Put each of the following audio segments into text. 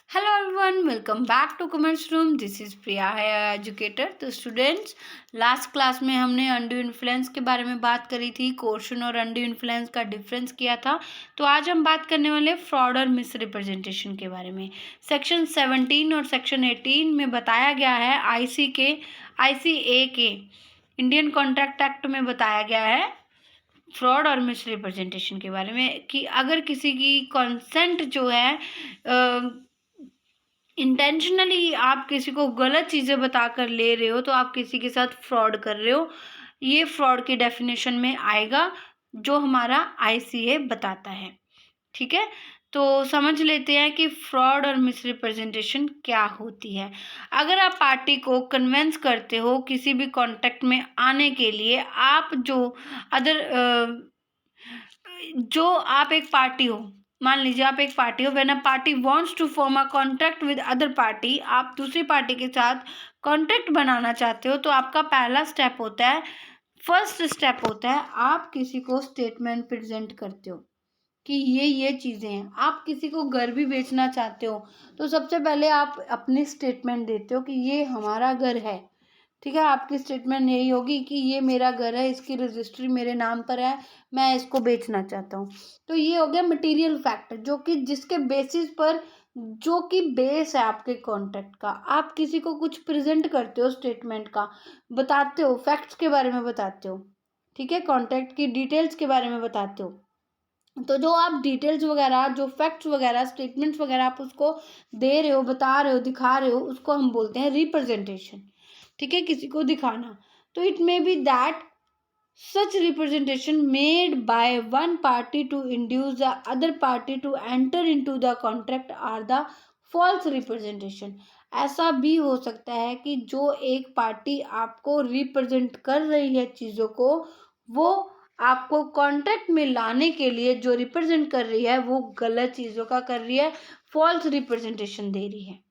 Hello everyone, welcome back to comments room. This is Priya है educator. तो students, last class में हमने undue influence के बारे में बात करी थी, कोर्शन और अनड्यू इन्फ्लुएंस का डिफरेंस किया था। तो आज हम बात करने वाले फ्रॉड और मिस रिप्रेजेंटेशन के बारे में। सेक्शन 17 और सेक्शन 18 में बताया गया है, ICA के इंडियन कॉन्ट्रैक्ट एक्ट में बताया गया है फ्रॉड और मिस रिप्रेजेंटेशन के बारे में कि अगर किसी की कंसेंट जो है इंटेंशनली आप किसी को गलत चीज़ें बताकर ले रहे हो तो आप किसी के साथ फ्रॉड कर रहे हो। ये फ्रॉड की डेफिनेशन में आएगा जो हमारा ICA बताता है। ठीक है, तो समझ लेते हैं कि फ्रॉड और मिस रिप्रेजेंटेशन क्या होती है। अगर आप पार्टी को कन्वेंस करते हो किसी भी कॉन्टेक्ट में आने के लिए, आप जो आप एक पार्टी हो, मान लीजिए आप एक पार्टी हो, when a party wants to form a contract with other party, आप दूसरी पार्टी के साथ कॉन्ट्रैक्ट बनाना चाहते हो तो आपका पहला स्टेप होता है, फर्स्ट स्टेप होता है, आप किसी को स्टेटमेंट प्रेजेंट करते हो कि ये चीज़ें हैं। आप किसी को घर भी बेचना चाहते हो तो सबसे पहले आप अपनी स्टेटमेंट देते हो कि ये हमारा घर है। ठीक है, आपकी स्टेटमेंट यही होगी कि ये मेरा घर है, इसकी रजिस्ट्री मेरे नाम पर है, मैं इसको बेचना चाहता हूँ। तो ये हो गया मटेरियल फैक्ट, जो कि जिसके बेसिस पर, जो कि बेस है आपके कॉन्ट्रैक्ट का, आप किसी को कुछ प्रेजेंट करते हो, स्टेटमेंट का बताते हो, फैक्ट्स के बारे में बताते हो। ठीक है, कॉन्ट्रैक्ट की डिटेल्स के बारे में बताते हो। तो जो आप डिटेल्स वगैरह, जो फैक्ट्स वगैरह, स्टेटमेंट्स वगैरह आप उसको दे रहे हो, बता रहे हो, दिखा रहे हो, उसको हम बोलते हैं रिप्रेजेंटेशन। ठीक है, किसी को दिखाना। तो it may be that such representation made by one party to induce the other party to enter into the contract are the false representation. ऐसा भी हो सकता है कि जो एक पार्टी आपको रिप्रेजेंट कर रही है चीज़ों को, वो आपको कॉन्ट्रैक्ट में लाने के लिए जो रिप्रेजेंट कर रही है वो गलत चीज़ों का कर रही है, फॉल्स रिप्रेजेंटेशन दे रही है।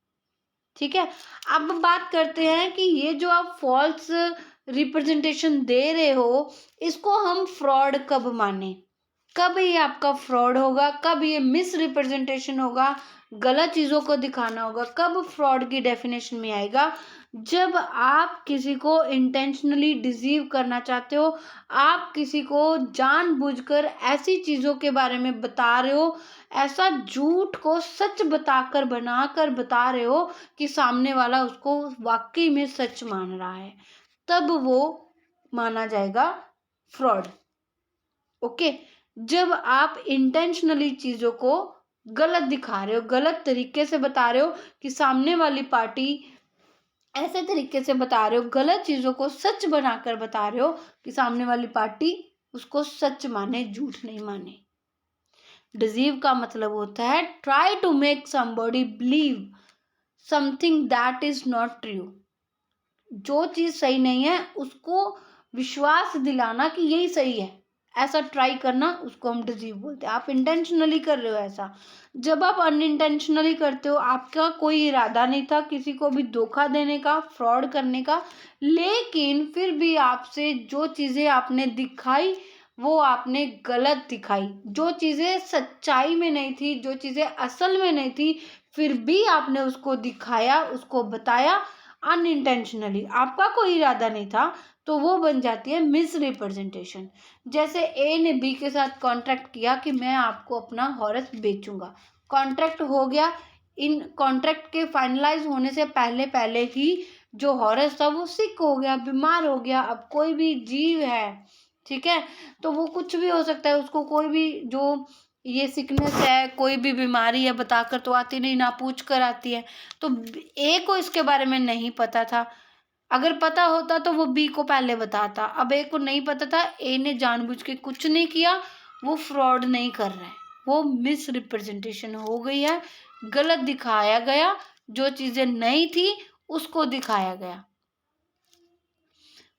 ठीक है, अब बात करते हैं कि ये जो आप फॉल्स रिप्रेजेंटेशन दे रहे हो, इसको हम फ्रॉड कब माने, कब ये आपका फ्रॉड होगा, कब ये मिस रिप्रेजेंटेशन होगा, गलत चीज़ों को दिखाना होगा, कब फ्रॉड की डेफिनेशन में आएगा। जब आप किसी को इंटेंशनली डिसीव करना चाहते हो, आप किसी को जानबूझकर ऐसी चीज़ों के बारे में बता रहे हो, ऐसा झूठ को सच बताकर बनाकर बता रहे हो कि सामने वाला उसको वाकई में सच मान रहा है, तब वो माना जाएगा फ्रॉड। ओके, जब आप इंटेंशनली चीज़ों को गलत दिखा रहे हो, गलत तरीके से बता रहे हो कि सामने वाली पार्टी, ऐसे तरीके से बता रहे हो, गलत चीज़ों को सच बनाकर बता रहे हो कि सामने वाली पार्टी उसको सच माने, झूठ नहीं माने। डिसीव का मतलब होता है try to make somebody believe something that is not true. जो चीज़ सही नहीं है उसको विश्वास दिलाना कि यही सही है, ऐसा ट्राई करना, उसको हम डिसीव बोलते हैं। आप इंटेंशनली कर रहे हो ऐसा। जब आप अनइंटेंशनली करते हो, आपका कोई इरादा नहीं था किसी को भी धोखा देने का, फ्रॉड करने का, लेकिन फिर भी आपसे जो चीज़ें आपने दिखाई वो आपने गलत दिखाई, जो चीज़ें सच्चाई में नहीं थी, जो चीज़ें असल में नहीं थी, फिर भी आपने उसको दिखाया, उसको बताया अनइंटेंशनली, आपका कोई इरादा नहीं था, तो वो बन जाती है मिस रिप्रेजेंटेशन। जैसे ए ने बी के साथ कॉन्ट्रैक्ट किया कि मैं आपको अपना हॉर्स बेचूंगा, कॉन्ट्रैक्ट हो गया। इन कॉन्ट्रैक्ट के फाइनलाइज होने से पहले पहले ही जो हॉर्स था वो सिक हो गया, बीमार हो गया। अब कोई भी जीव है, ठीक है, तो वो कुछ भी हो सकता है, उसको कोई भी जो ये सिकनेस है, कोई भी बीमारी है, बताकर तो आती नहीं, ना पूछ कर आती है। तो ए को इसके बारे में नहीं पता था, अगर पता होता तो वो बी को पहले बताता। अब ए को नहीं पता था, ए ने जानबूझ के कुछ नहीं किया, वो फ्रॉड नहीं कर रहा है, वो मिस रिप्रेजेंटेशन हो गई है, गलत दिखाया गया, जो चीज़ें नहीं थी उसको दिखाया गया।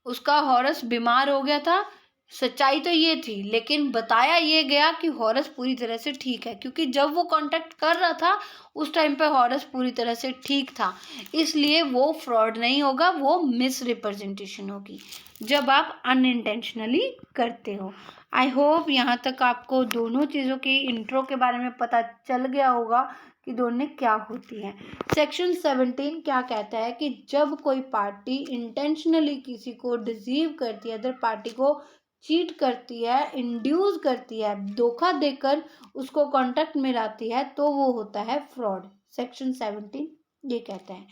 उसका हॉर्स बीमार हो गया था, सच्चाई तो ये थी, लेकिन बताया ये गया कि हॉर्स पूरी तरह से ठीक है, क्योंकि जब वो कांटेक्ट कर रहा था उस टाइम पे हॉर्स पूरी तरह से ठीक था, इसलिए वो फ्रॉड नहीं होगा, वो मिस रिप्रेजेंटेशन होगी जब आप अनइंटेंशनली करते हो। आई होप यहाँ तक आपको दोनों चीज़ों की इंट्रो के बारे में पता चल गया होगा कि दोनों क्या होती हैं। सेक्शन 17 क्या कहता है कि जब कोई पार्टी इंटेंशनली किसी को डिसीव करती है, अदर पार्टी को चीट करती है, इंड्यूस करती है, धोखा देकर उसको कॉन्ट्रैक्ट में लाती है, तो वो होता है फ्रॉड। सेक्शन 17 ये कहता है।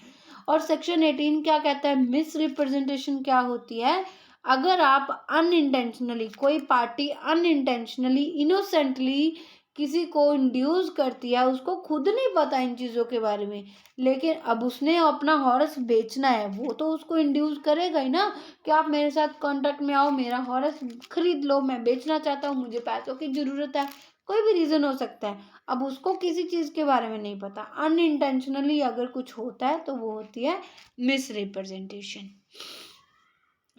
और सेक्शन 18 क्या कहता है, मिस रिप्रेजेंटेशन क्या होती है। अगर आप अनइंटेंशनली, कोई पार्टी अनइंटेंशनली इनोसेंटली किसी को इंड्यूस करती है, उसको खुद नहीं पता इन चीज़ों के बारे में, लेकिन अब उसने अपना हॉर्स बेचना है, वो तो उसको इंड्यूस करेगा ही ना कि आप मेरे साथ कॉन्ट्रैक्ट में आओ, मेरा हॉर्स खरीद लो, मैं बेचना चाहता हूँ, मुझे पैसों की ज़रूरत है, कोई भी रीज़न हो सकता है। अब उसको किसी चीज़ के बारे में नहीं पता, अनइंटेंशनली अगर कुछ होता है तो वो होती है मिस रिप्रेजेंटेशन।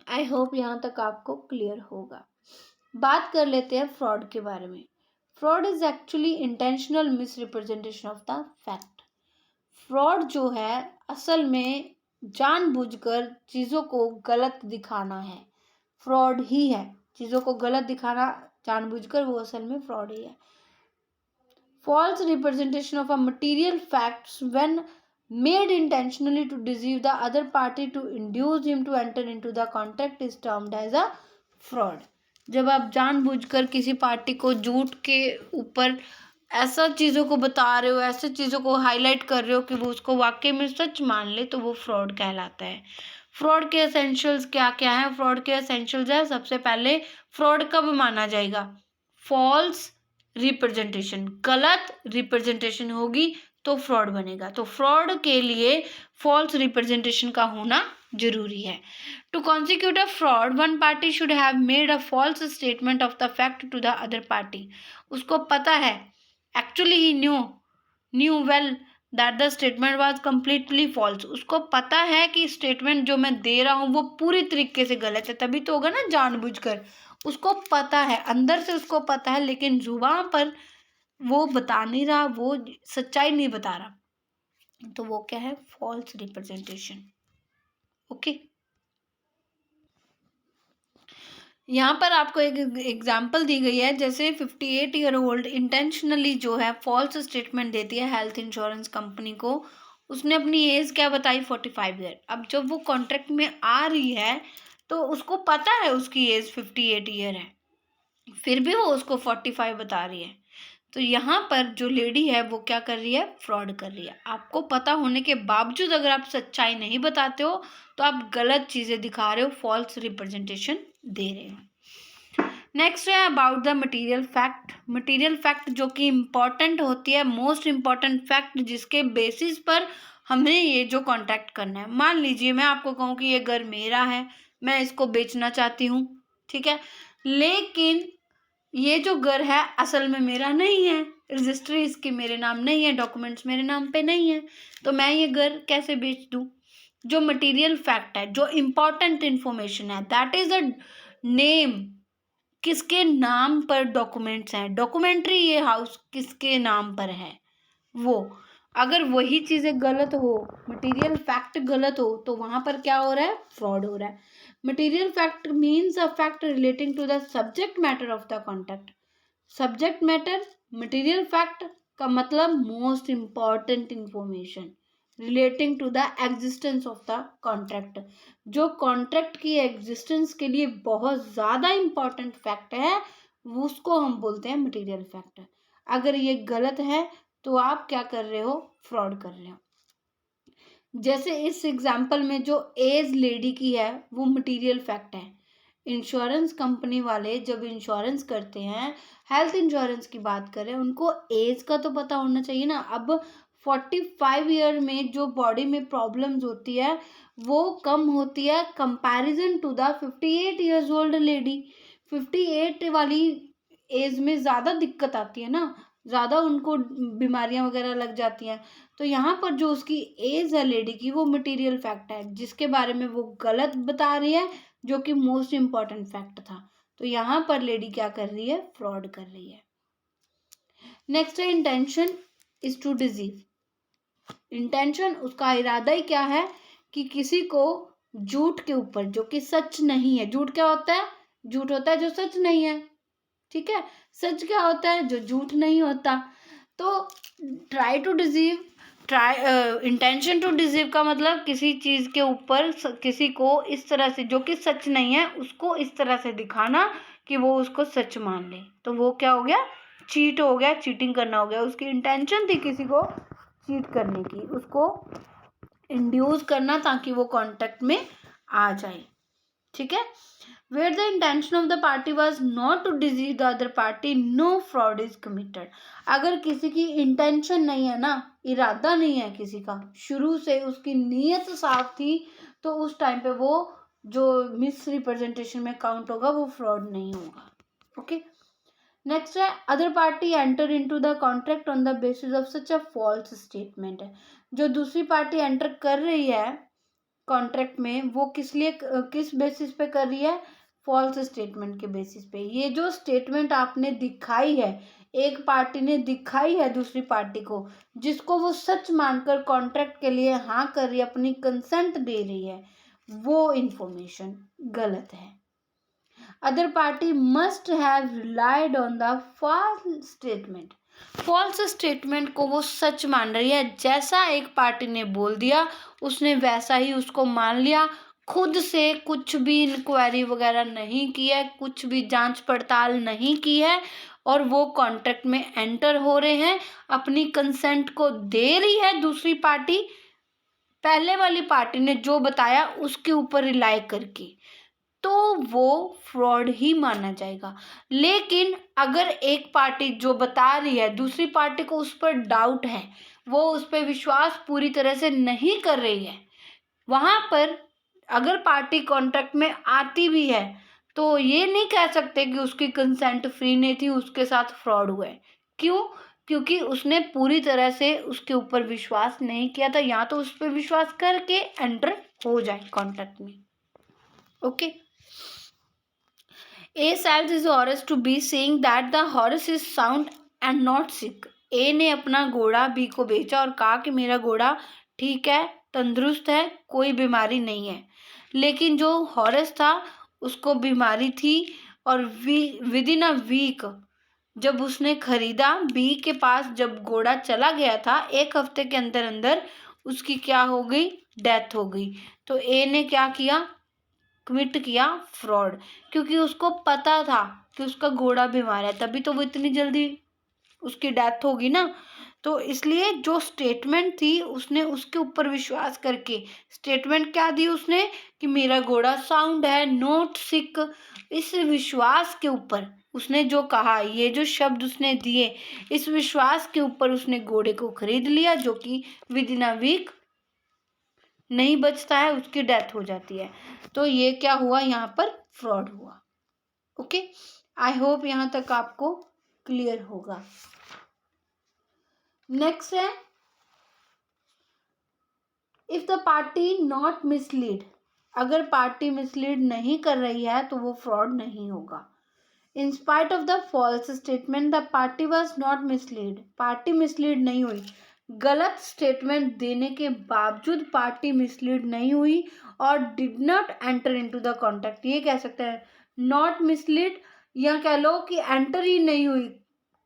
आई होप यहाँ तक आपको क्लियर होगा। बात कर लेते हैं फ्रॉड के बारे में। Fraud is actually intentional miss representation of the fact. Fraud जो है असल में जानबूझकर चीज़ों को गलत दिखाना है, फ्रॉड ही है। चीज़ों को गलत दिखाना जानबूझकर, वो असल में फ्रॉड ही है। False representation of a material facts when made intentionally to deceive the other party to induce him to enter into the contract is termed as a fraud। जब आप जानबूझकर किसी पार्टी को झूठ के ऊपर ऐसा चीज़ों को बता रहे हो, ऐसे चीज़ों को हाईलाइट कर रहे हो कि वो उसको वाकई में सच मान ले, तो वो फ्रॉड कहलाता है। फ्रॉड के एसेंशियल्स क्या क्या हैं। फ्रॉड के एसेंशियल्स है, सबसे पहले फ्रॉड कब माना जाएगा, फॉल्स रिप्रेजेंटेशन, गलत रिप्रेजेंटेशन होगी तो फ्रॉड बनेगा। तो फ्रॉड के लिए फॉल्स रिप्रेजेंटेशन का होना जरूरी है। To constitute a fraud, one party should have made a false statement of the fact to the other party. उसको पता है, actually he knew well that the statement was completely false. उसको पता है कि स्टेटमेंट जो मैं दे रहा हूँ वो पूरी तरीके से गलत है, तभी तो होगा ना जानबूझकर। उसको पता है, अंदर से उसको पता है, लेकिन जुबान पर वो बता नहीं रहा, वो सच्चाई नहीं बता रहा, तो वो क्या है, फॉल्स रिप्रेजेंटेशन। ओके, यहाँ पर आपको एक एग्जाम्पल दी गई है, जैसे 58 ईयर ओल्ड इंटेंशनली जो है फॉल्स स्टेटमेंट देती है हेल्थ इंश्योरेंस कंपनी को। उसने अपनी एज क्या बताई, 45 ईयर। अब जब वो कॉन्ट्रैक्ट में आ रही है तो उसको पता है उसकी एज 58 ईयर है, फिर भी वो उसको 45 बता रही है। तो यहाँ पर जो लेडी है वो क्या कर रही है, फ्रॉड कर रही है। आपको पता होने के बावजूद अगर आप सच्चाई नहीं बताते हो तो आप गलत चीज़ें दिखा रहे हो, फॉल्स रिप्रेजेंटेशन दे रहे हो। नेक्स्ट है about the material fact. Material fact जो कि इम्पॉर्टेंट होती है, मोस्ट इम्पॉर्टेंट फैक्ट, जिसके बेसिस पर हमें ये जो कॉन्ट्रैक्ट करना है। मान लीजिए मैं आपको कहूँ कि ये घर मेरा है, मैं इसको बेचना चाहती हूँ, ठीक है, लेकिन ये जो घर है असल में मेरा नहीं है, रजिस्ट्री इसकी मेरे नाम नहीं है, डॉक्यूमेंट्स मेरे नाम पे नहीं है, तो मैं ये घर कैसे बेच दूँ। जो मटेरियल फैक्ट है, जो इम्पॉर्टेंट इंफॉर्मेशन है, दैट इज अ नेम, किसके नाम पर डॉक्यूमेंट्स हैं, डॉक्यूमेंट्री ये हाउस किसके नाम पर है, वो अगर वही चीज़ें गलत हो, मटेरियल फैक्ट गलत हो, तो वहाँ पर क्या हो रहा है, फ्रॉड हो रहा है। Material fact means a fact relating to the subject matter of the contract. Subject matter, material fact का मतलब most important information relating to the existence of the contract. जो कॉन्ट्रैक्ट की एग्जिस्टेंस के लिए बहुत ज़्यादा इम्पॉर्टेंट फैक्ट है, उसको हम बोलते हैं मटेरियल फैक्ट। अगर ये गलत है तो आप क्या कर रहे हो, फ्रॉड कर रहे हो। जैसे इस एग्जाम्पल में जो एज लेडी की है वो मटेरियल फैक्ट है। इंश्योरेंस कंपनी वाले जब इंश्योरेंस करते हैं, हेल्थ इंश्योरेंस की बात करें, उनको एज का तो पता होना चाहिए ना। अब 45 ईयर में जो बॉडी में प्रॉब्लम्स होती है वो कम होती है comparison to the 58 years old lady. 58 वाली एज में ज़्यादा दिक्कत आती है ना, ज़्यादा उनको बीमारियां वगैरह लग जाती हैं। तो यहाँ पर जो उसकी एज है लेडी की, वो मटेरियल फैक्ट है जिसके बारे में वो गलत बता रही है, जो कि मोस्ट इम्पॉर्टेंट फैक्ट था। तो यहाँ पर लेडी क्या कर रही है, फ्रॉड कर रही है। नेक्स्ट है intention is to deceive. Intention, उसका इरादा ही क्या है कि किसी को झूठ के ऊपर, जो कि सच नहीं है। झूठ क्या होता है, झूठ होता है जो सच नहीं है, ठीक है। सच क्या होता है, जो झूठ नहीं होता। तो try to deceive, intention to deceive का मतलब किसी चीज़ के ऊपर किसी को इस तरह से, जो कि सच नहीं है, उसको इस तरह से दिखाना कि वो उसको सच मान ले, तो वो क्या हो गया, चीट हो गया, चीटिंग करना हो गया। उसकी इंटेंशन थी किसी को चीट करने की, उसको इंड्यूस करना ताकि वो कांटेक्ट में आ जाए। ठीक है, where the intention of the party was not to deceive the other party, no fraud is committed। अगर किसी की इंटेंशन नहीं है ना, इरादा नहीं है किसी का, शुरू से उसकी नीयत साफ थी, तो उस टाइम पे वो जो मिस रिप्रेजेंटेशन में काउंट होगा वो फ्रॉड नहीं होगा। ओके, नेक्स्ट है other party enter into the contract on the basis of such a false statement. है जो दूसरी पार्टी एंटर कर रही है कॉन्ट्रैक्ट में, वो किस लिए, किस बेसिस पे कर रही है, फॉल्स स्टेटमेंट के बेसिस पे। ये जो स्टेटमेंट आपने दिखाई है, एक पार्टी ने दिखाई है दूसरी पार्टी को, जिसको वो सच मानकर कॉन्ट्रैक्ट के लिए हाँ कर रही है, अपनी कंसेंट दे रही है, वो इंफॉर्मेशन गलत है। Other party must have relied on the false statement. False statement को वो सच मान रही है, जैसा एक पार्टी ने बोल दिया उसने वैसा ही उसको मान लिया, खुद से कुछ भी इंक्वायरी वगैरह नहीं की है, कुछ भी जांच पड़ताल नहीं की है, और वो कॉन्ट्रैक्ट में एंटर हो रहे हैं, अपनी कंसेंट को दे रही है दूसरी पार्टी, पहले वाली पार्टी ने जो बताया उसके ऊपर रिलाई करके, तो वो फ्रॉड ही माना जाएगा। लेकिन अगर एक पार्टी जो बता रही है, दूसरी पार्टी को उस पर डाउट है, वो उस पर विश्वास पूरी तरह से नहीं कर रही है, वहां पर अगर पार्टी कॉन्ट्रैक्ट में आती भी है, तो ये नहीं कह सकते कि उसकी कंसेंट फ्री नहीं थी, उसके साथ फ्रॉड हुआ है। क्यों? क्योंकि उसने पूरी तरह से उसके ऊपर विश्वास नहीं किया था, या तो उस पर विश्वास करके एंटर हो जाए कॉन्ट्रैक्ट में। Okay, A sells his horse to B, saying that the horse is sound and not sick। A ने अपना घोड़ा B को बेचा और कहा कि मेरा घोड़ा ठीक है, तंदुरुस्त है, कोई बीमारी नहीं है। लेकिन जो हॉर्स था उसको बीमारी थी, और विद इन अ वीक जब उसने खरीदा, बी के पास जब घोड़ा चला गया था, एक हफ्ते के अंदर अंदर उसकी क्या हो गई, डेथ हो गई। तो ए ने क्या किया, कमिट किया फ्रॉड, क्योंकि उसको पता था कि उसका घोड़ा बीमार है, तभी तो वो इतनी जल्दी उसकी डेथ होगी ना। तो इसलिए जो स्टेटमेंट थी उसने उसके ऊपर विश्वास करके, स्टेटमेंट क्या दी उसने कि मेरा घोड़ा साउंड है, नॉट सिक, इस विश्वास के ऊपर उसने जो कहा, ये जो शब्द उसने दिए, इस विश्वास के ऊपर उसने घोड़े को खरीद लिया, जो कि विद इन अ वीक नहीं बचता है, उसकी डेथ हो जाती है। तो ये क्या हुआ, यहाँ पर फ्रॉड हुआ। ओके, आई होप यहाँ तक आपको क्लियर होगा। नेक्स्ट है if the party not mislead. अगर पार्टी मिसलीड नहीं कर रही है तो वो फ्रॉड नहीं होगा। In spite of the false statement the party was not mislead. Party mislead नहीं हुई, गलत स्टेटमेंट देने के बावजूद पार्टी मिसलीड नहीं हुई और did not enter into the contract. ये कह सकते हैं नॉट मिसलीड, या कह लो कि एंटर ही नहीं हुई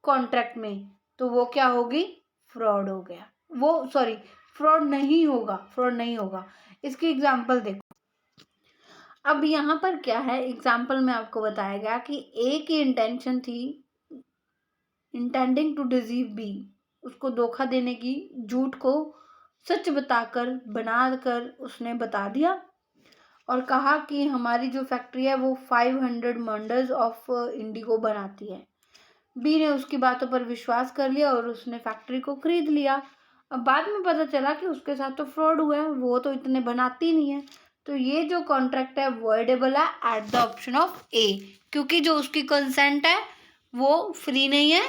कॉन्ट्रैक्ट में, तो वो क्या होगी, फ्रॉड हो गया, वो सॉरी फ्रॉड नहीं होगा, फ्रॉड नहीं होगा। इसकी एग्जांपल देखो। अब यहाँ पर क्या है, एग्जाम्पल में आपको बताया गया कि ए की इंटेंशन थी, इंटेंडिंग टू डिसीव बी, उसको धोखा देने की, झूठ को सच बताकर बनाकर उसने बता दिया और कहा कि हमारी जो फैक्ट्री है वो 500 मॉडल्स ऑफ इंडिगो बनाती है। बी ने उसकी बातों पर विश्वास कर लिया और उसने फैक्ट्री को खरीद लिया। अब बाद में पता चला कि उसके साथ तो फ्रॉड हुआ है, वो तो इतने बनाती नहीं है। तो ये जो कॉन्ट्रैक्ट है वॉइडेबल है एट द ऑप्शन ऑफ ए, क्योंकि जो उसकी कंसेंट है वो फ्री नहीं है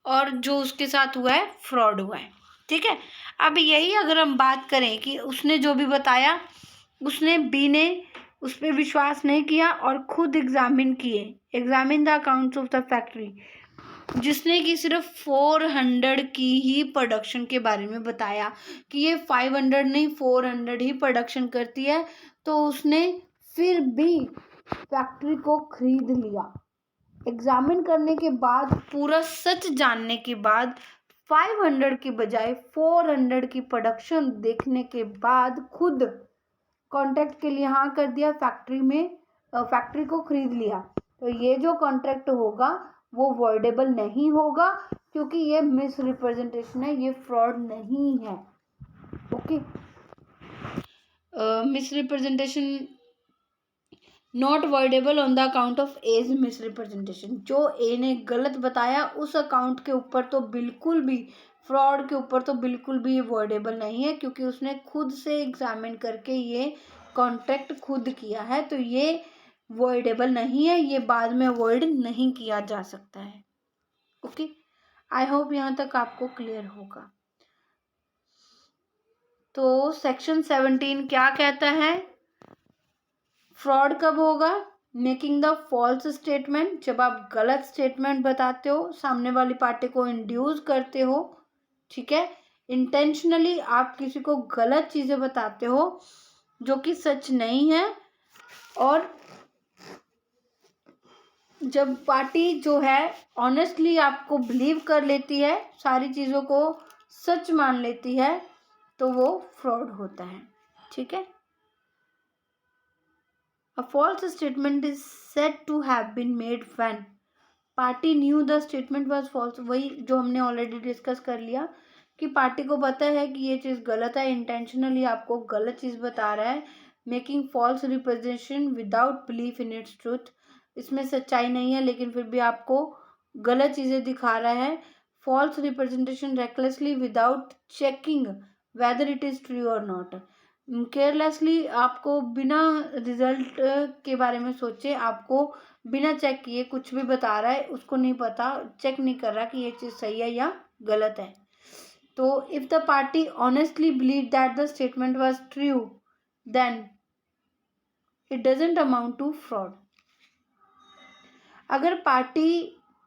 और जो उसके साथ हुआ है फ्रॉड हुआ है। ठीक है, अब यही अगर हम बात करें कि उसने जो भी बताया, उसने बी ने उस पर विश्वास नहीं किया और खुद examine the accounts of the factory, जिसने कि सिर्फ 400 की ही प्रोडक्शन के बारे में बताया कि ये 500 नहीं 400 ही प्रोडक्शन करती है, तो उसने फिर भी फैक्ट्री को खरीद लिया। एग्जामिन करने के बाद, पूरा सच जानने के बाद 500 की बजाय 400 की प्रोडक्शन देखने के बाद खुद कॉन्ट्रैक्ट के लिए हाँ कर दिया, फैक्ट्री को खरीद लिया, तो ये जो कॉन्ट्रैक्ट होगा वो वॉइडेबल नहीं होगा, क्योंकि ये मिस रिप्रेजेंटेशन है, ये फ्रॉड नहीं है। Okay, misrepresentation not voidable on the account of as misrepresentation. जो ए ने गलत बताया उस अकाउंट के ऊपर तो बिल्कुल भी, फ्रॉड के ऊपर तो बिल्कुल भी ये वॉइडेबल नहीं है, क्योंकि उसने खुद से एग्जामिन करके ये कॉन्ट्रैक्ट खुद किया है, तो ये वॉइडेबल नहीं है, ये बाद में वॉइड नहीं किया जा सकता है। ओके, आई होप यहाँ तक आपको क्लियर होगा। तो सेक्शन 17 क्या कहता है? फ्रॉड कब होगा? मेकिंग द फॉल्स स्टेटमेंट, जब आप गलत स्टेटमेंट बताते हो, सामने वाली पार्टी को इंड्यूस करते हो, ठीक है, इंटेंशनली आप किसी को गलत चीजें बताते हो जो कि सच नहीं है, और जब पार्टी जो है ऑनेस्टली आपको बिलीव कर लेती है, सारी चीजों को सच मान लेती है, तो वो फ्रॉड होता है। ठीक है, A false statement is said to have been made when party knew the statement was false। वही जो हमने ऑलरेडी डिस्कस कर लिया कि पार्टी को पता है कि ये चीज़ गलत है, इंटेंशनली आपको गलत चीज़ बता रहा है, making false representation without belief in its truth, इसमें सच्चाई नहीं है लेकिन फिर भी आपको गलत चीज़ें दिखा रहा है, false representation recklessly without checking whether it is true और नॉट, केयरलेसली आपको बिना रिजल्ट के बारे में सोचे, आपको बिना चेक किए कुछ भी बता रहा है, उसको नहीं पता, चेक नहीं कर रहा कि ये चीज़ सही है या गलत है। तो if the party honestly believe that the statement was true then it doesn't amount to fraud. अगर पार्टी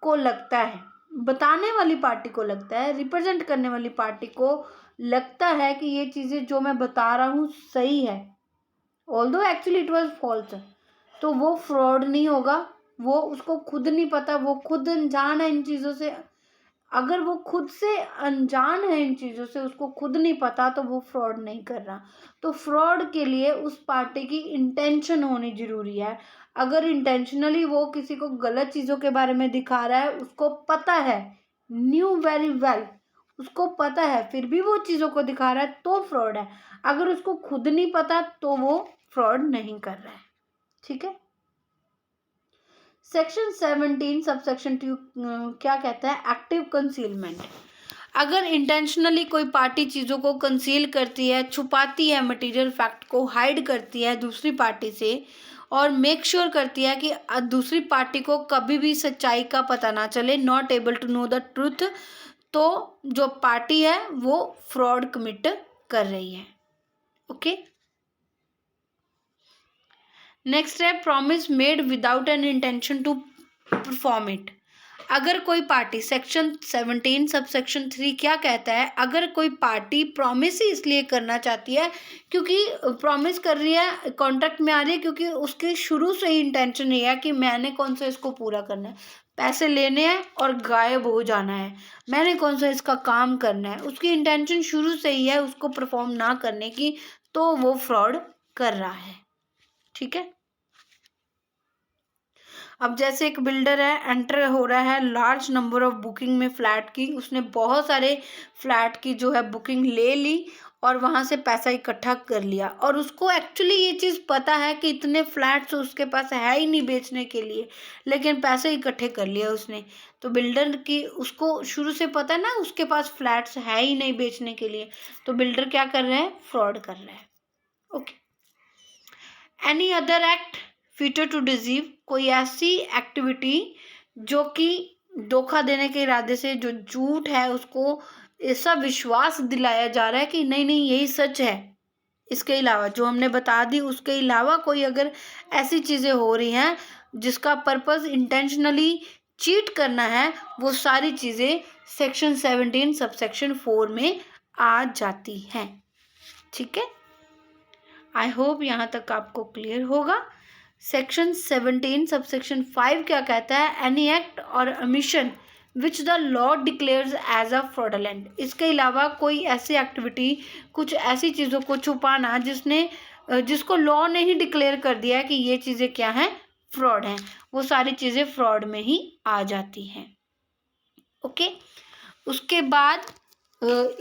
को लगता है, बताने वाली पार्टी को लगता है, रिप्रेजेंट करने वाली पार्टी को लगता है कि ये चीज़ें जो मैं बता रहा हूँ सही है, although actually it was false, तो वो फ्रॉड नहीं होगा। वो उसको खुद नहीं पता, वो खुद अनजान है इन चीज़ों से। अगर वो खुद से अनजान है इन चीज़ों से, उसको खुद नहीं पता, तो वो फ्रॉड नहीं कर रहा। तो फ्रॉड के लिए उस पार्टी की इंटेंशन होनी जरूरी है। अगर इंटेंशनली वो किसी को गलत चीज़ों के बारे में दिखा रहा है, उसको पता है, न्यू वेरी वेल, उसको पता है, फिर भी वो चीज़ों को दिखा रहा है, तो फ्रॉड है। अगर उसको खुद नहीं पता तो वो फ्रॉड नहीं कर रहा है। ठीक है, सेक्शन 17 सबसेक्शन 2 क्या कहता है? Active concealment. अगर इंटेंशनली कोई पार्टी चीज़ों को कंसील करती है, छुपाती है, मटेरियल फैक्ट को हाइड करती है दूसरी पार्टी से, और मेक श्योर करती है कि दूसरी पार्टी को कभी भी सच्चाई का पता ना चले, not able to know the truth, तो जो पार्टी है वो फ्रॉड कमिट कर रही है। ओके, नेक्स्ट है promise made without an intention to perform it. अगर कोई पार्टी, सेक्शन 17 सब सेक्शन 3 क्या कहता है? अगर कोई पार्टी प्रॉमिस ही इसलिए करना चाहती है, क्योंकि प्रॉमिस कर रही है, कॉन्ट्रैक्ट में आ रही है, क्योंकि उसके शुरू से ही इंटेंशन ये है कि मैंने कौन सा इसको पूरा करना है, पैसे लेने हैं और गायब हो जाना है, मैंने कौन सा इसका काम करना है, उसकी इंटेंशन शुरू से ही है उसको परफॉर्म ना करने की, तो वो फ्रॉड कर रहा है। ठीक है, अब जैसे एक बिल्डर है, एंटर हो रहा है लार्ज नंबर ऑफ बुकिंग में फ्लैट की, उसने बहुत सारे फ्लैट की जो है बुकिंग ले ली और वहाँ से पैसा इकट्ठा कर लिया, और उसको एक्चुअली ये चीज़ पता है कि इतने फ्लैट्स उसके पास है ही नहीं बेचने के लिए, लेकिन पैसे इकट्ठे कर लिया उसने। तो बिल्डर की, उसको शुरू से पता है ना उसके पास फ्लैट्स है ही नहीं बेचने के लिए, तो बिल्डर क्या कर रहा है? फ्रॉड कर रहा है। Okay, any other act future to deceive, कोई ऐसी एक्टिविटी जो कि धोखा देने के इरादे से, जो झूठ है, उसको ऐसा विश्वास दिलाया जा रहा है कि नहीं नहीं यही सच है, इसके अलावा जो हमने बता दी उसके अलावा कोई अगर ऐसी चीज़ें हो रही हैं जिसका पर्पस इंटेंशनली चीट करना है, वो सारी चीज़ें सेक्शन 17 सबसेक्शन 4 में आ जाती हैं। ठीक है, आई होप यहाँ तक आपको क्लियर होगा। सेक्शन 17 सबसेक्शन 5 क्या कहता है? एनी एक्ट और omission which the law declares as a fraudulent. इसके अलावा कोई ऐसी एक्टिविटी, कुछ ऐसी चीज़ों को छुपाना जिसको लॉ ने ही डिक्लेयर कर दिया है कि ये चीज़ें क्या हैं, फ्रॉड हैं, वो सारी चीज़ें फ्रॉड में ही आ जाती हैं। ओके, उसके बाद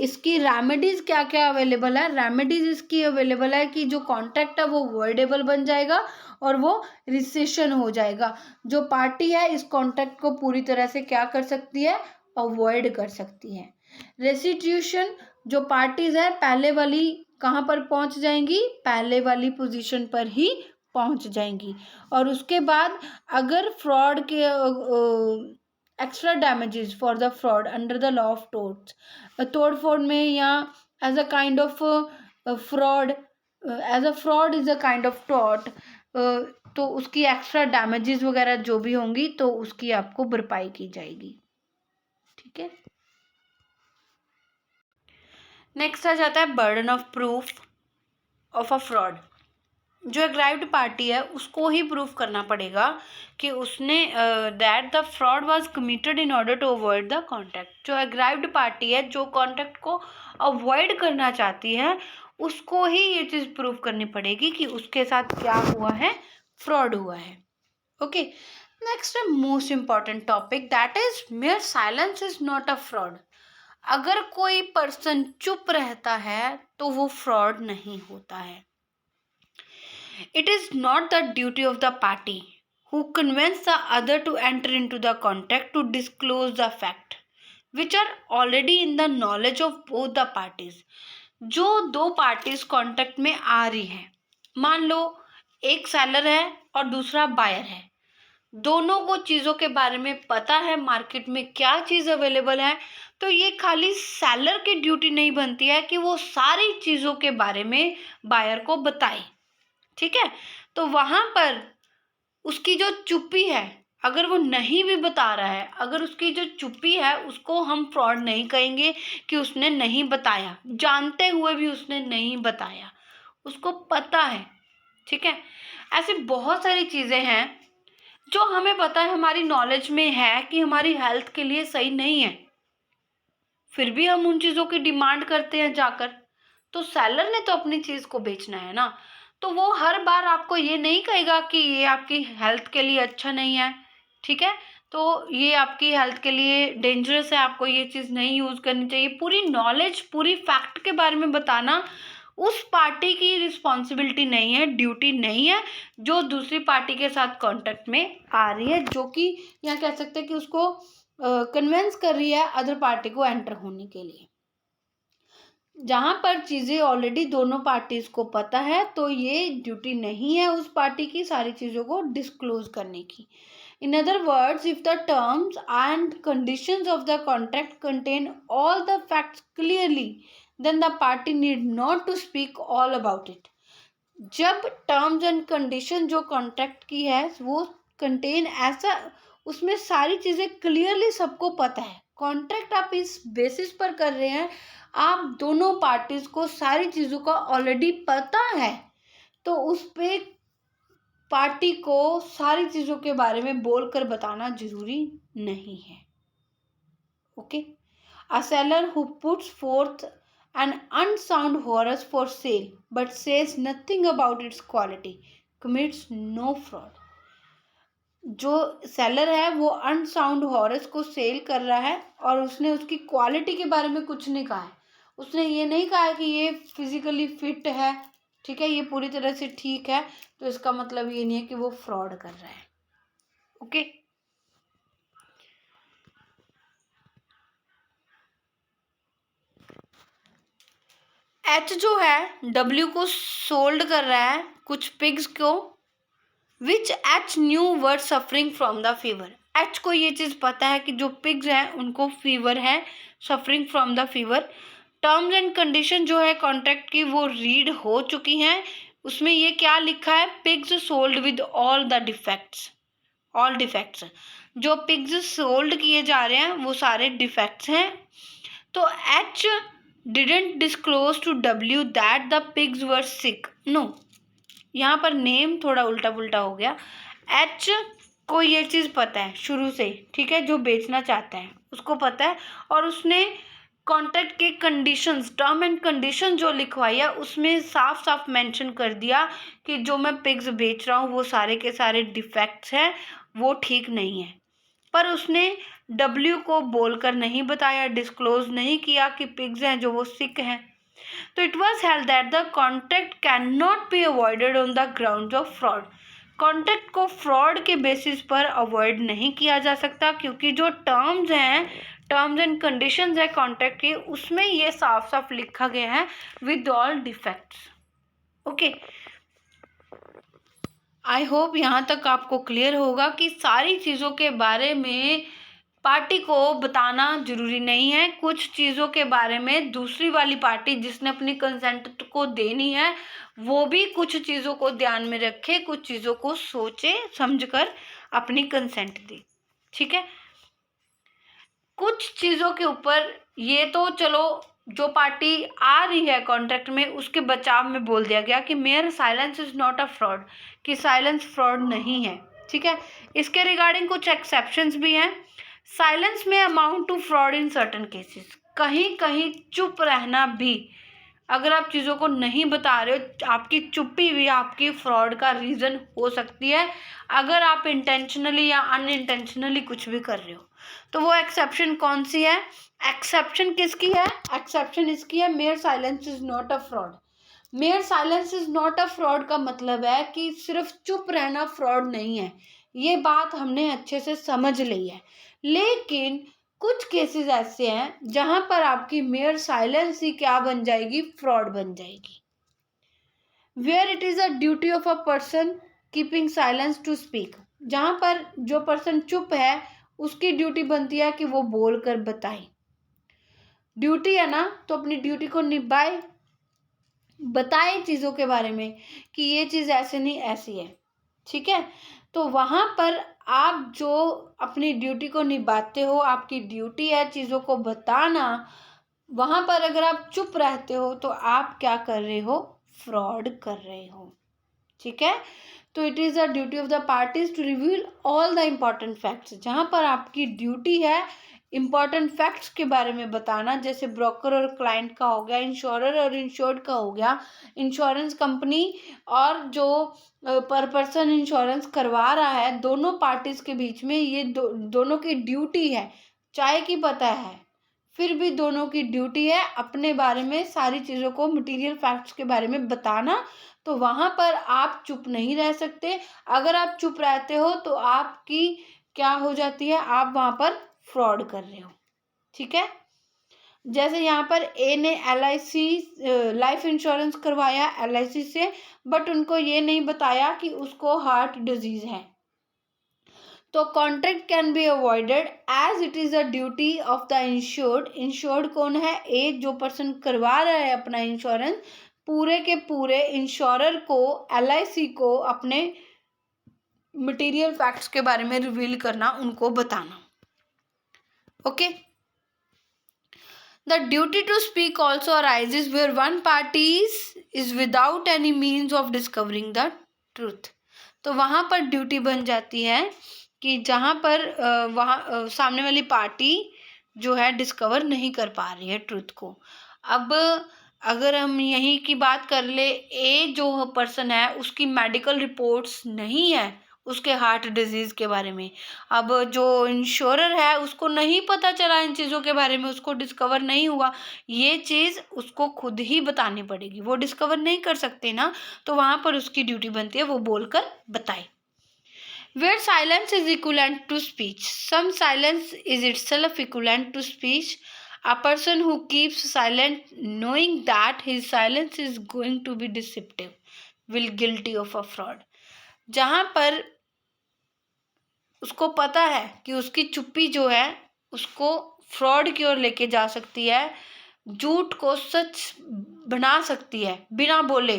इसकी रेमेडीज क्या क्या अवेलेबल है। रेमेडीज इसकी अवेलेबल है कि जो कॉन्ट्रैक्ट है वो वॉइडेबल बन जाएगा और वो रिसेशन हो जाएगा। जो पार्टी है इस कॉन्ट्रैक्ट को पूरी तरह से क्या कर सकती है, अवॉइड कर सकती है। रेस्टिट्यूशन, जो पार्टीज है पहले वाली कहाँ पर पहुंच जाएंगी, पहले वाली पोजीशन पर ही पहुंच जाएंगी। और उसके बाद अगर फ्रॉड के extra damages for the fraud under the law of torts, तोड़ फोड़ में या as a kind of fraud, as a fraud is a kind of टॉट, तो उसकी एक्स्ट्रा डैमेजेस वगैरह जो भी होंगी तो उसकी आपको भरपाई की जाएगी। ठीक है, नेक्स्ट आ जाता है burden of proof of a fraud. जो एग्राइव्ड पार्टी है उसको ही प्रूफ करना पड़ेगा कि उसने that the fraud was committed in order to avoid the contract. जो एग्राइव्ड पार्टी है, जो कॉन्ट्रैक्ट को अवॉइड करना चाहती है, उसको ही ये चीज़ प्रूफ करनी पड़ेगी कि उसके साथ क्या हुआ है, फ्रॉड हुआ है। Okay, next most important topic that is mayor silence is not a fraud. अगर कोई पर्सन चुप रहता है तो वो फ्रॉड नहीं होता है। It is not the duty of the party who convince the other to enter into the contract to disclose the fact which are already in the knowledge of both the parties। जो दो parties contract में आ रही हैं, मान लो एक seller है और दूसरा बायर है, दोनों को चीज़ों के बारे में पता है मार्केट में क्या चीज़ अवेलेबल है, तो ये खाली सेलर की ड्यूटी नहीं बनती है कि वो सारी चीज़ों के बारे में बायर को बताए। ठीक है, तो वहां पर उसकी जो चुप्पी है, अगर वो नहीं भी बता रहा है, अगर उसकी जो चुप्पी है उसको हम फ्रॉड नहीं कहेंगे कि उसने नहीं बताया, जानते हुए भी उसने नहीं बताया, उसको पता है। ठीक है, ऐसी बहुत सारी चीजें हैं जो हमें पता है, हमारी नॉलेज में है कि हमारी हेल्थ के लिए सही नहीं है, फिर भी हम उन चीजों की डिमांड करते हैं जाकर। तो सेलर ने तो अपनी चीज को बेचना है ना, तो वो हर बार आपको ये नहीं कहेगा कि ये आपकी हेल्थ के लिए अच्छा नहीं है। ठीक है, तो ये आपकी हेल्थ के लिए डेंजरस है, आपको ये चीज़ नहीं यूज़ करनी चाहिए। पूरी नॉलेज, पूरी फैक्ट के बारे में बताना उस पार्टी की रिस्पॉन्सिबिलिटी नहीं है, ड्यूटी नहीं है, जो दूसरी पार्टी के साथ कॉन्टेक्ट में आ रही है, जो कि यहाँ कह सकते हैं कि उसको कन्विंस कर रही है अदर पार्टी को एंटर होने के लिए। जहाँ पर चीज़ें ऑलरेडी दोनों पार्टीज को पता है तो ये ड्यूटी नहीं है उस पार्टी की सारी चीज़ों को डिस्क्लोज करने की। In other words, if the terms and conditions of the contract contain all the facts clearly, then the party need not to speak all about it। जब टर्म्स एंड कंडीशन जो contract की है वो contain ऐसा, उसमें सारी चीज़ें clearly सबको पता है, कॉन्ट्रैक्ट आप इस बेसिस पर कर रहे हैं, आप दोनों पार्टीज को सारी चीज़ों का ऑलरेडी पता है, तो उस पे पार्टी को सारी चीज़ों के बारे में बोलकर बताना जरूरी नहीं है। Okay, a seller who puts fourth an unsound horse for sale but says nothing about its quality commits no fraud। जो सेलर है वो अनसाउंड हॉर्स को सेल कर रहा है और उसने उसकी क्वालिटी के बारे में कुछ नहीं कहा है, उसने ये नहीं कहा कि ये फिजिकली फिट है, ठीक है, ये पूरी तरह से ठीक है, तो इसका मतलब ये नहीं है कि वो फ्रॉड कर रहा है। ओके, एच जो है डब्ल्यू को सोल्ड कर रहा है कुछ पिग्स को, which he knew were suffering from the fever. एच को ये चीज़ पता है कि जो पिग्स हैं उनको फीवर है, suffering from the fever. Terms and condition जो है कॉन्ट्रैक्ट की वो रीड हो चुकी हैं, उसमें ये क्या लिखा है, pigs sold with all the defects, all defects. जो पिग्स सोल्ड किए जा रहे हैं वो सारे डिफेक्ट्स हैं। तो H didn't disclose to W that the pigs were sick। No, यहाँ पर नेम थोड़ा उल्टा पुल्टा हो गया। एच को ये चीज़ पता है शुरू से, ठीक है, जो बेचना चाहता है उसको पता है, और उसने कॉन्ट्रैक्ट के कंडीशंस, टर्म एंड कंडीशन जो लिखवाई है उसमें साफ साफ मेंशन कर दिया कि जो मैं पिग्स बेच रहा हूँ वो सारे के सारे डिफेक्ट्स हैं, वो ठीक नहीं है। पर उसने डब्ल्यू को बोलकर नहीं बताया, डिस्क्लोज नहीं किया कि पिग्स हैं जो वो सिक हैं। तो it was held that the contract can not be avoided on the ground of fraud. Contract को फ्रॉड के बेसिस पर अवॉइड नहीं किया जा सकता, क्योंकि जो टर्म्स हैं, टर्म्स एंड कंडीशंस है कॉन्ट्रैक्ट के, उसमें ये साफ साफ लिखा गया है with all defects. Okay, I hope यहाँ तक आपको क्लियर होगा कि सारी चीज़ों के बारे में पार्टी को बताना जरूरी नहीं है। कुछ चीज़ों के बारे में दूसरी वाली पार्टी जिसने अपनी कंसेंट को देनी है वो भी कुछ चीज़ों को ध्यान में रखे, कुछ चीज़ों को सोचे समझकर अपनी कंसेंट दे, ठीक है। कुछ चीज़ों के ऊपर ये तो चलो जो पार्टी आ रही है कॉन्ट्रैक्ट में उसके बचाव में बोल दिया गया कि mayor silence is not a fraud, कि साइलेंस फ्रॉड नहीं है, ठीक है। इसके रिगार्डिंग कुछ एक्सेप्शंस भी हैं। Silence may amount to fraud in certain cases, कहीं कहीं चुप रहना भी, अगर आप चीज़ों को नहीं बता रहे हो, आपकी चुप्पी भी आपकी फ्रॉड का रीज़न हो सकती है, अगर आप इंटेंशनली या अनइंटेंशनली कुछ भी कर रहे हो। तो वो एक्सेप्शन कौन सी है? एक्सेप्शन किसकी है? एक्सेप्शन इसकी है mayor silence is not a fraud. Mayor silence is not a fraud का मतलब है कि सिर्फ चुप रहना फ्रॉड नहीं है, ये बात हमने अच्छे से समझ ली है। लेकिन कुछ केसेस ऐसे हैं जहां पर आपकी मेयर साइलेंस ही क्या बन जाएगी? फ्रॉड बन जाएगी। Where it is a duty of a person keeping silence to speak, जहां पर जो पर्सन चुप है उसकी ड्यूटी बनती है कि वो बोलकर बताए। ड्यूटी है ना, तो अपनी ड्यूटी को निभाए, बताए चीज़ों के बारे में कि ये चीज़ ऐसे नहीं ऐसी है, ठीक है। तो वहाँ पर आप जो अपनी ड्यूटी को निभाते हो, आपकी ड्यूटी है चीज़ों को बताना, वहाँ पर अगर आप चुप रहते हो तो आप क्या कर रहे हो? फ्रॉड कर रहे हो, ठीक है। तो it is the duty of the parties to reveal all the important facts, जहाँ पर आपकी ड्यूटी है इम्पॉर्टेंट फैक्ट्स के बारे में बताना, जैसे ब्रोकर और क्लाइंट का हो गया, इंश्योरर और इंश्योर्ड का हो गया, इंश्योरेंस कंपनी और जो पर पर्सन इंश्योरेंस करवा रहा है, दोनों पार्टीज के बीच में ये दोनों की ड्यूटी है। चाहे कि पता है फिर भी दोनों की ड्यूटी है अपने बारे में सारी चीज़ों को, मटेरियल फैक्ट्स के बारे में बताना। तो वहाँ पर आप चुप नहीं रह सकते। अगर आप चुप रहते हो तो आपकी क्या हो जाती है? आप वहाँ पर फ्रॉड कर रहे हो, ठीक है। जैसे यहाँ पर ए ने LIC लाइफ इंश्योरेंस करवाया LIC से, बट उनको ये नहीं बताया कि उसको हार्ट डिजीज है। तो contract can be avoided as it is a duty of the insured. Insured कौन है? ए, जो पर्सन करवा रहा है अपना इंश्योरेंस, पूरे के पूरे इंश्योरर को, LIC को अपने मटेरियल फैक्ट्स के बारे में रिवील करना, उनको बताना। Okay, the duty to speak also arises where one party is without any means of discovering the truth. तो वहाँ पर ड्यूटी बन जाती है कि जहाँ पर वहाँ सामने वाली पार्टी जो है डिस्कवर नहीं कर पा रही है ट्रूथ को। अब अगर हम यहीं की बात कर ले, ए जो पर्सन है उसकी मेडिकल रिपोर्ट्स नहीं है उसके हार्ट डिजीज़ के बारे में, अब जो इंश्योरर है उसको नहीं पता चला इन चीज़ों के बारे में, उसको डिस्कवर नहीं हुआ, ये चीज़ उसको खुद ही बतानी पड़ेगी, वो डिस्कवर नहीं कर सकते ना। तो वहाँ पर उसकी ड्यूटी बनती है वो बोलकर बताए। Where silence is equivalent to speech, some silence is itself equivalent to speech. A person who keeps silent knowing that his silence is going to be deceptive will guilty of a fraud. जहाँ पर उसको पता है कि उसकी चुप्पी जो है उसको फ्रॉड की ओर लेके जा सकती है, झूठ को सच बना सकती है बिना बोले।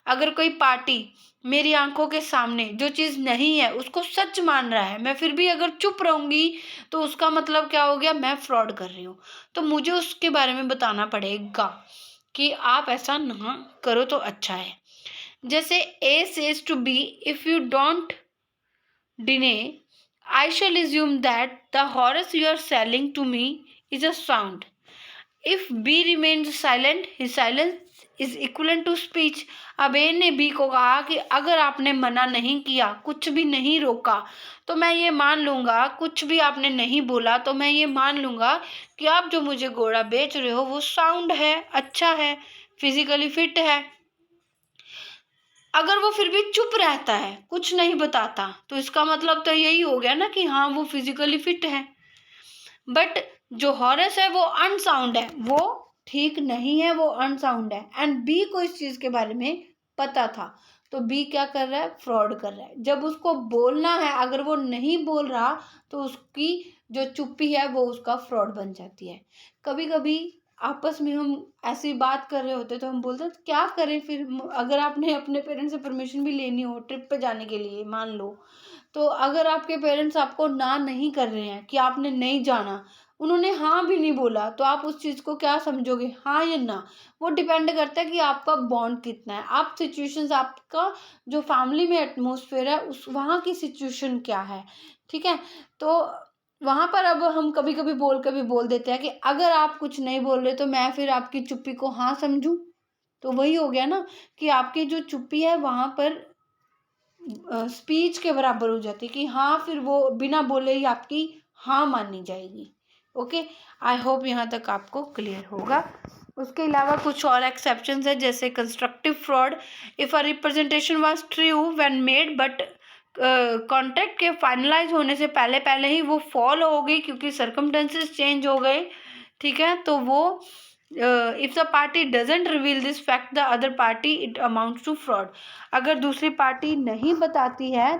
अगर कोई पार्टी मेरी आंखों के सामने जो चीज़ नहीं है उसको सच मान रहा है, मैं फिर भी अगर चुप रहूँगी तो उसका मतलब क्या हो गया? मैं फ्रॉड कर रही हूँ। तो मुझे उसके बारे में बताना पड़ेगा कि आप ऐसा ना करो तो अच्छा है। जैसे A says to B, if you don't Dine, I shall assume that the horse you are selling to me is a sound. If B remains silent, his silence is equivalent to speech. अब ए ने B को कहा कि अगर आपने मना नहीं किया, कुछ भी नहीं रोका, तो मैं ये मान लूंगा, कुछ भी आपने नहीं बोला तो मैं ये मान लूंगा कि आप जो मुझे घोड़ा बेच रहे हो वो साउंड है, अच्छा है, फिजिकली फिट है। अगर वो फिर भी चुप रहता है, कुछ नहीं बताता, तो इसका मतलब तो यही हो गया ना कि हाँ वो फिजिकली फिट है। बट जो हॉरेस है वो अनसाउंड है, वो ठीक नहीं है, वो अनसाउंड है। एंड बी को इस चीज के बारे में पता था, तो बी क्या कर रहा है, फ्रॉड कर रहा है। जब उसको बोलना है, अगर वो नहीं बोल रहा तो उसकी जो चुप्पी है वो उसका फ्रॉड बन जाती है। कभी कभी आपस में हम ऐसी बात कर रहे होते तो हम बोलते हैं क्या करें फिर, अगर आपने अपने पेरेंट्स से परमिशन भी लेनी हो ट्रिप पे जाने के लिए मान लो, तो अगर आपके पेरेंट्स आपको ना नहीं कर रहे हैं कि आपने नहीं जाना, उन्होंने हाँ भी नहीं बोला, तो आप उस चीज़ को क्या समझोगे, हाँ या ना। वो डिपेंड करता है कि आपका बॉन्ड कितना है, आप सिचुएशंस, आपका जो फैमिली में एटमोसफेयर है उस वहाँ की सिचुएशन क्या है, ठीक है। तो वहाँ पर अब हम कभी कभी बोल देते हैं कि अगर आप कुछ नहीं बोल रहे तो मैं फिर आपकी चुप्पी को हाँ समझूं। तो वही हो गया ना कि आपकी जो चुप्पी है वहाँ पर स्पीच के बराबर हो जाती है कि हाँ फिर वो बिना बोले ही आपकी हाँ मानी जाएगी। ओके, आई होप यहाँ तक आपको क्लियर होगा। उसके अलावा कुछ और एक्सेप्शंस है, जैसे constructive fraud, if a representation was true when made but contract के फाइनलाइज होने से पहले पहले ही वो फॉल हो गई क्योंकि सर्कमस्टेंसेस चेंज हो गए, ठीक है, तो वो if the party doesn't reveal this fact the other party it amounts to fraud. अगर दूसरी पार्टी नहीं बताती है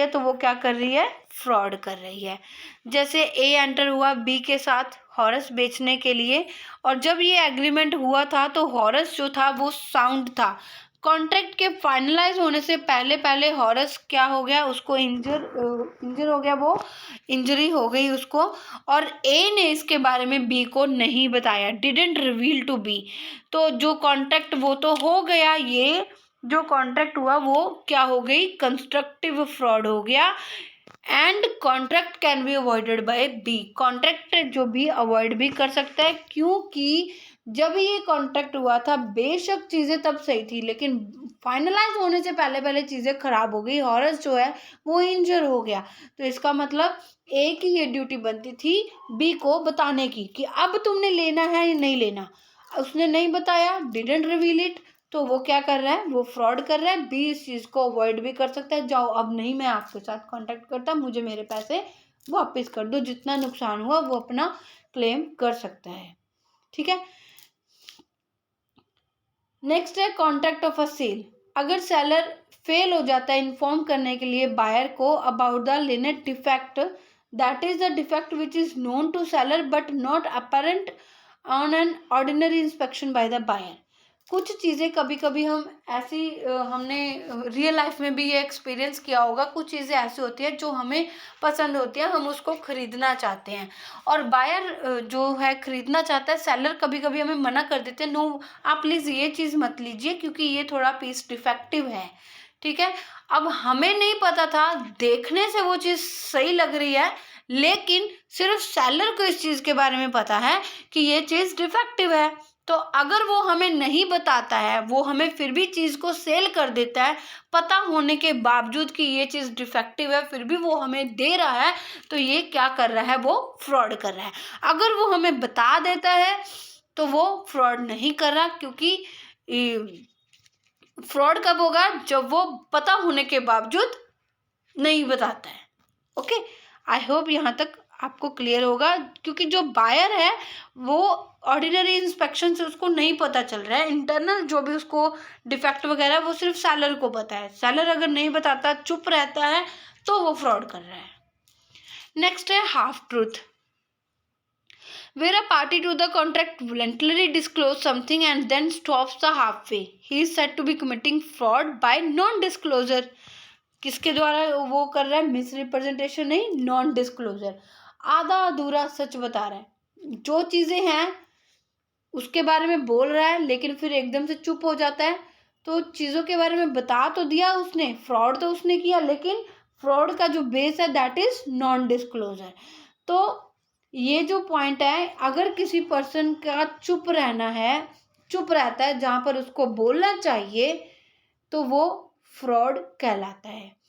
तो वो क्या कर रही है, फ्रॉड कर रही है। जैसे ए एंटर हुआ बी के साथ हॉर्स बेचने के लिए, और जब ये एग्रीमेंट हुआ था तो हॉर्स जो था वो साउंड था। कॉन्ट्रैक्ट के फाइनलाइज होने से पहले पहले हॉर्स क्या हो गया, उसको इंजर हो गया, वो इंजरी हो गई उसको, और ए ने इसके बारे में बी को नहीं बताया, डिडंट रिवील टू बी। तो जो कॉन्ट्रैक्ट वो तो हो गया, ये जो कॉन्ट्रैक्ट हुआ वो क्या हो गई, कंस्ट्रक्टिव फ्रॉड हो गया। And contract can be avoided by B, contract जो भी अवॉइड भी कर सकता है, क्योंकि जब ये कॉन्ट्रैक्ट हुआ था बेशक चीज़ें तब सही थी, लेकिन फाइनलाइज होने से पहले पहले चीज़ें खराब हो गई, हॉरस जो है वो इंजर हो गया। तो इसका मतलब ए की ये ड्यूटी बनती थी बी को बताने की कि अब तुमने लेना है या नहीं लेना। उसने नहीं बताया, डिडंट रिवील इट, तो वो क्या कर रहा है, वो फ्रॉड कर रहा है। बी इस चीज़ को अवॉइड भी कर सकता है, जाओ अब नहीं मैं आपके साथ कांटेक्ट करता, मुझे मेरे पैसे वापस कर दो, जितना नुकसान हुआ वो अपना क्लेम कर सकता है, ठीक है। नेक्स्ट है कॉन्ट्रैक्ट ऑफ अ सेल। अगर सेलर फेल हो जाता है इन्फॉर्म करने के लिए बायर को about the latent defect, that is the defect which is known to seller but not apparent on an ordinary inspection by the buyer. कुछ चीज़ें कभी कभी हम ऐसी हमने रियल लाइफ में भी ये एक्सपीरियंस किया होगा, कुछ चीज़ें ऐसी होती हैं जो हमें पसंद होती हैं, हम उसको खरीदना चाहते हैं, और बायर जो है खरीदना चाहता है, सेलर कभी कभी हमें मना कर देते हैं, नो आप प्लीज़ ये चीज़ मत लीजिए क्योंकि ये थोड़ा पीस डिफेक्टिव है, ठीक है। अब हमें नहीं पता था, देखने से वो चीज़ सही लग रही है, लेकिन सिर्फ सेलर को इस चीज़ के बारे में पता है कि ये चीज़ डिफेक्टिव है। तो अगर वो हमें नहीं बताता है, वो हमें फिर भी चीज़ को सेल कर देता है पता होने के बावजूद कि ये चीज़ डिफेक्टिव है, फिर भी वो हमें दे रहा है, तो ये क्या कर रहा है, वो फ्रॉड कर रहा है। अगर वो हमें बता देता है तो वो फ्रॉड नहीं कर रहा, क्योंकि फ्रॉड कब होगा, जब वो पता होने के बावजूद नहीं बताता है। ओके, आई होप यहाँ तक आपको क्लियर होगा, क्योंकि जो बायर है वो ऑर्डिनरी इंस्पेक्शन से उसको नहीं पता चल रहा है, इंटरनल जो भी उसको डिफेक्ट वगैरह वो सिर्फ सेलर को पता है। सेलर अगर नहीं बताता, चुप रहता है, तो वो फ्रॉड कर रहा है। नेक्स्ट है half truth, where a party to the contract voluntarily disclose something and then stops the halfway, he is said to be committing fraud by non-disclosure। किसके द्वारा वो कर रहा है, मिस रिप्रेजेंटेशन नहीं, नॉन डिस्क्लोजर, आधा अधूरा सच बता रहा है। जो चीज़ें हैं उसके बारे में बोल रहा है लेकिन फिर एकदम से चुप हो जाता है, तो चीज़ों के बारे में बता तो दिया उसने, फ्रॉड तो उसने किया, लेकिन फ्रॉड का जो बेस है दैट इज नॉन डिस्क्लोजर। तो ये जो पॉइंट है, अगर किसी पर्सन का चुप रहना है, चुप रहता है जहाँ पर उसको बोलना चाहिए, तो वो फ्रॉड कहलाता है।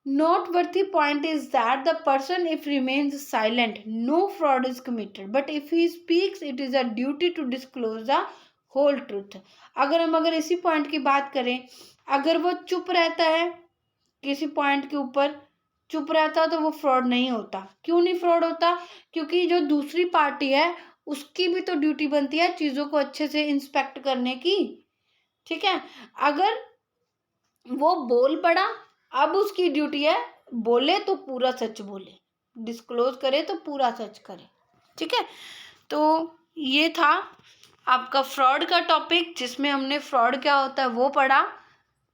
Noteworthy point is that the person if remains silent, no fraud is committed. But if he speaks, it is a duty to disclose the whole truth. अगर इसी पॉइंट की बात करें, अगर वो चुप रहता है किसी पॉइंट के ऊपर, चुप रहता तो वो फ्रॉड नहीं होता। क्यों नहीं फ्रॉड होता? क्योंकि जो दूसरी पार्टी है उसकी भी तो ड्यूटी बनती है चीज़ों को अच्छे से इंस्पेक्ट करने की। ठीक है, अगर वो बोल पड़ा, अब उसकी ड्यूटी है बोले तो पूरा सच बोले, डिस्क्लोज करे तो पूरा सच करे। ठीक है, तो ये था आपका फ्रॉड का टॉपिक, जिसमें हमने फ्रॉड क्या होता है वो पढ़ा।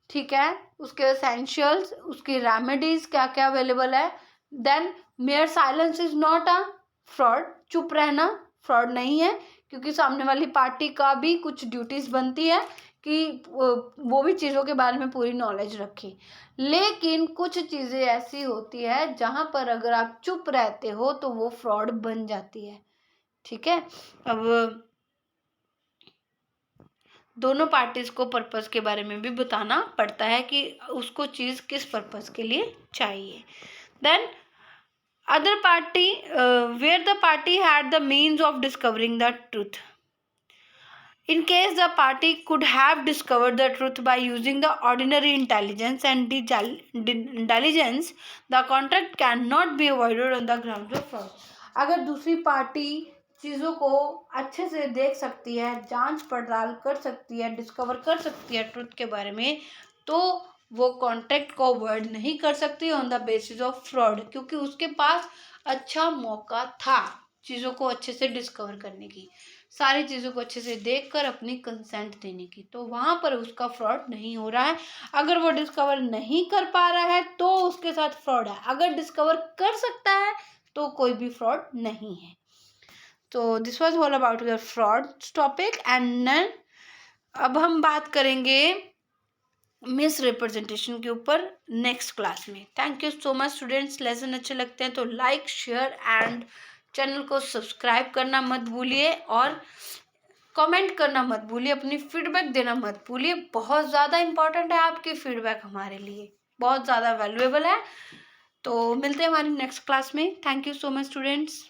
ठीक है, उसके एसेंशियल्स, उसकी रेमेडीज क्या क्या अवेलेबल है। Then mere silence is not a fraud, चुप रहना फ्रॉड नहीं है, क्योंकि सामने वाली पार्टी का भी कुछ ड्यूटीज बनती है कि वो भी चीज़ों के बारे में पूरी नॉलेज रखे। लेकिन कुछ चीज़ें ऐसी होती है जहाँ पर अगर आप चुप रहते हो तो वो फ्रॉड बन जाती है। ठीक है, अब दोनों पार्टीज को पर्पस के बारे में भी बताना पड़ता है कि उसको चीज़ किस पर्पस के लिए चाहिए। Then other party, where the party had the means of discovering the truth. In case the party could have discovered the truth by using the ordinary intelligence and diligence, the contract cannot be avoided on the grounds of fraud. अगर दूसरी party चीज़ों को अच्छे से देख सकती है, जांच पड़ताल कर सकती है, डिस्कवर कर सकती है ट्रुथ के बारे में, तो वो कॉन्ट्रैक्ट को अवॉइड नहीं कर सकती on the basis of fraud, क्योंकि उसके पास अच्छा मौका था चीज़ों को अच्छे से डिस्कवर करने की, सारी चीज़ों को अच्छे से देखकर अपनी कंसेंट देने की, तो वहाँ पर उसका फ्रॉड नहीं हो रहा है। अगर वो डिस्कवर नहीं कर पा रहा है तो उसके साथ फ्रॉड है, अगर डिस्कवर कर सकता है तो कोई भी फ्रॉड नहीं है। तो this was all about your fraud topic. And अब हम बात करेंगे मिस रिप्रेजेंटेशन के ऊपर नेक्स्ट क्लास में। Thank you so much students. Lesson अच्छे लगते हैं तो लाइक, शेयर एंड चैनल को सब्सक्राइब करना मत भूलिए, और कमेंट करना मत भूलिए, अपनी फीडबैक देना मत भूलिए। बहुत ज़्यादा इंपॉर्टेंट है आपकी फीडबैक, हमारे लिए बहुत ज़्यादा वैल्यूएबल है। तो मिलते हैं हमारी नेक्स्ट क्लास में। Thank you so much students.